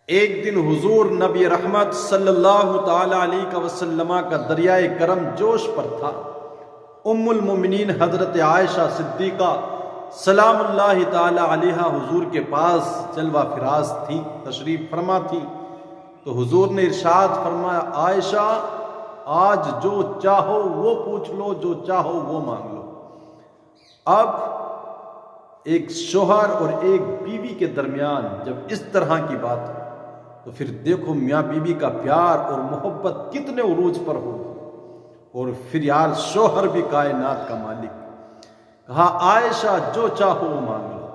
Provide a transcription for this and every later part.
ایک دن حضور نبی رحمت صلی اللہ تعالی علیہ وسلم کا دریائے کرم جوش پر تھا۔ ام المومنین حضرت عائشہ صدیقہ سلام اللہ تعالی علیہ حضور کے پاس جلوہ فراز تھی، تشریف فرما تھی، تو حضور نے ارشاد فرمایا، عائشہ آج جو چاہو وہ پوچھ لو، جو چاہو وہ مانگ لو۔ اب ایک شوہر اور ایک بیوی کے درمیان جب اس طرح کی بات ہو تو پھر دیکھو میاں بیوی کا پیار اور محبت کتنے عروج پر ہو، اور پھر یار شوہر بھی کائنات کا مالک۔ کہا عائشہ جو چاہو وہ مانگ لو۔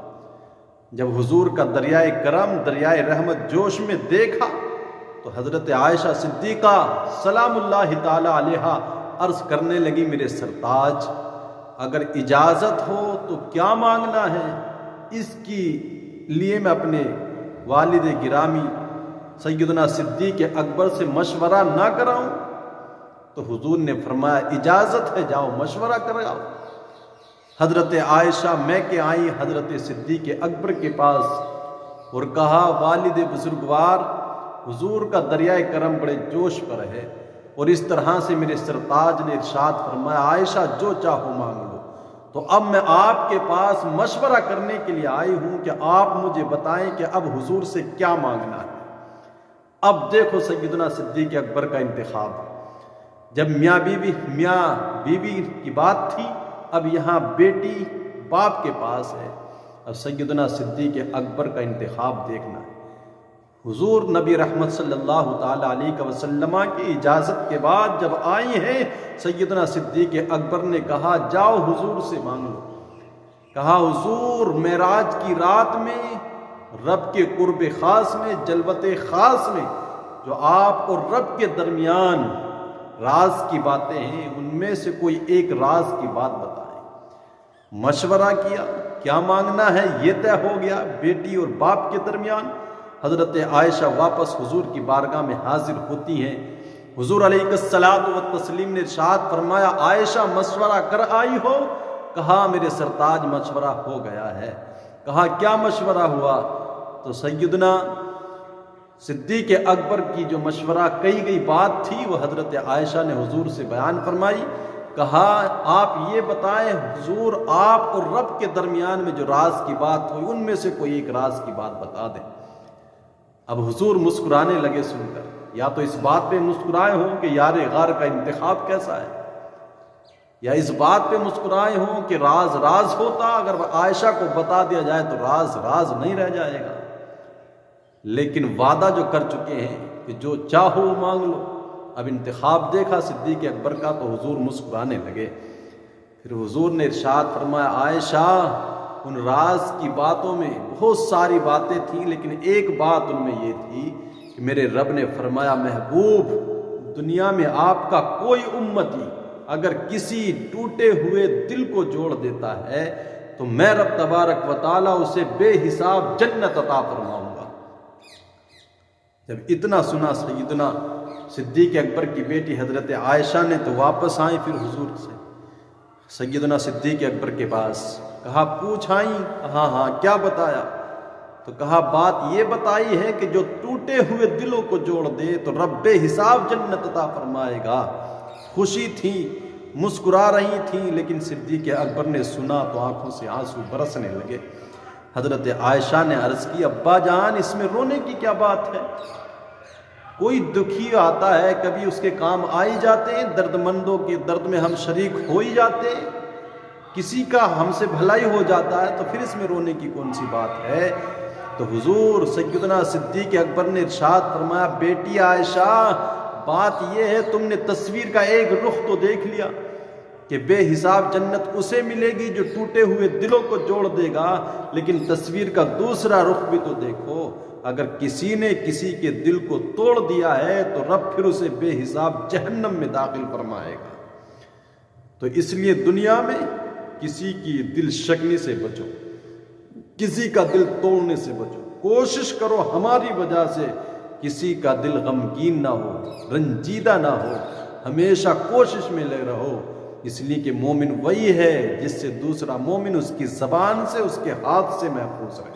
جب حضور کا دریائے کرم، دریائے رحمت جوش میں دیکھا تو حضرت عائشہ صدیقہ سلام اللہ تعالی علیہ عرض کرنے لگی، میرے سرتاج اگر اجازت ہو تو کیا مانگنا ہے، اس کی لیے میں اپنے والد گرامی سیدنا صدیق اکبر سے مشورہ نہ کراؤں؟ تو حضور نے فرمایا اجازت ہے، جاؤ مشورہ کراؤ۔ حضرت عائشہ میں کے آئی حضرت صدیق اکبر کے پاس اور کہا، والد بزرگوار حضور کا دریائے کرم بڑے جوش پر ہے، اور اس طرح سے میرے سرتاج نے ارشاد فرمایا عائشہ جو چاہو مانگ لو، تو اب میں آپ کے پاس مشورہ کرنے کے لیے آئی ہوں کہ آپ مجھے بتائیں کہ اب حضور سے کیا مانگنا ہے۔ اب دیکھو سیدنا صدیق اکبر کا انتخاب، جب میاں بیوی کی بات تھی، اب یہاں بیٹی باپ کے پاس ہے، اب سیدنا صدیق اکبر کا انتخاب دیکھنا ہے۔ حضور نبی رحمت صلی اللہ تعالی علیہ وسلم کی اجازت کے بعد جب آئی ہیں، سیدنا صدیق اکبر نے کہا جاؤ حضور سے مانگ لو۔ کہا حضور معراج کی رات میں رب کے قرب خاص میں، جلوت خاص میں جو آپ اور رب کے درمیان راز کی باتیں ہیں، ان میں سے کوئی ایک راز کی بات بتائیں۔ مشورہ کیا کیا مانگنا ہے، یہ طے ہو گیا بیٹی اور باپ کے درمیان۔ حضرت عائشہ واپس حضور کی بارگاہ میں حاضر ہوتی ہیں۔ حضور علیہ الصلوۃ والتسلیم نے ارشاد فرمایا عائشہ مشورہ کر آئی ہو؟ کہا میرے سرتاج مشورہ ہو گیا ہے۔ کہا کیا مشورہ ہوا؟ تو سیدنا صدیق اکبر کی جو مشورہ کہی گئی بات تھی وہ حضرت عائشہ نے حضور سے بیان فرمائی۔ کہا آپ یہ بتائیں حضور آپ اور رب کے درمیان میں جو راز کی بات ہوئی ان میں سے کوئی ایک راز کی بات بتا دیں۔ اب حضور مسکرانے لگے سن کر، یا تو اس بات پہ مسکرائے ہوں کہ یار غار کا انتخاب کیسا ہے، یا اس بات پہ مسکرائے ہوں کہ راز راز ہوتا، اگر عائشہ کو بتا دیا جائے تو راز راز نہیں رہ جائے گا۔ لیکن وعدہ جو کر چکے ہیں کہ جو چاہو مانگ لو، اب انتخاب دیکھا صدیق اکبر کا تو حضور مسکرانے لگے۔ پھر حضور نے ارشاد فرمایا عائشہ ان راز کی باتوں میں بہت ساری باتیں تھیں، لیکن ایک بات ان میں یہ تھی کہ میرے رب نے فرمایا محبوب دنیا میں آپ کا کوئی امتی اگر کسی ٹوٹے ہوئے دل کو جوڑ دیتا ہے تو میں رب تبارک و تعالیٰ اسے بے حساب جنت عطا فرماؤں گا۔ جب اتنا سنا سیدنا صدیق اکبر کی بیٹی حضرت عائشہ نے تو واپس آئیں پھر حضور سے سیدنا صدیق اکبر کے پاس، کہا پوچھ آئیں؟ کہا ہاں کیا بتایا؟ تو کہا بات یہ بتائی ہے کہ جو ٹوٹے ہوئے دلوں کو جوڑ دے تو رب بے حساب جنت عطا فرمائے گا۔ خوشی تھی، مسکرا رہی تھی، لیکن صدیق اکبر نے سنا تو آنکھوں سے آنسو برسنے لگے۔ حضرت عائشہ نے عرض کی ابا جان اس میں رونے کی کیا بات ہے؟ کوئی دکھی آتا ہے کبھی اس کے کام آ ہی جاتے ہیں، درد مندوں کے درد میں ہم شریک ہو ہی جاتے ہیں، کسی کا ہم سے بھلائی ہو جاتا ہے تو پھر اس میں رونے کی کون سی بات ہے؟ تو حضور سیدنا صدیق اکبر نے ارشاد فرمایا بیٹی عائشہ بات یہ ہے تم نے تصویر کا ایک رخ تو دیکھ لیا کہ بے حساب جنت اسے ملے گی جو ٹوٹے ہوئے دلوں کو جوڑ دے گا، لیکن تصویر کا دوسرا رخ بھی تو دیکھو، اگر کسی نے کسی کے دل کو توڑ دیا ہے تو رب پھر اسے بے حساب جہنم میں داخل فرمائے گا۔ تو اس لیے دنیا میں کسی کی دل شکنی سے بچو، کسی کا دل توڑنے سے بچو، کوشش کرو ہماری وجہ سے کسی کا دل غمگین نہ ہو، رنجیدہ نہ ہو، ہمیشہ کوشش میں لگ رہو، اس لیے کہ مومن وہی ہے جس سے دوسرا مومن اس کی زبان سے اس کے ہاتھ سے محفوظ رہے۔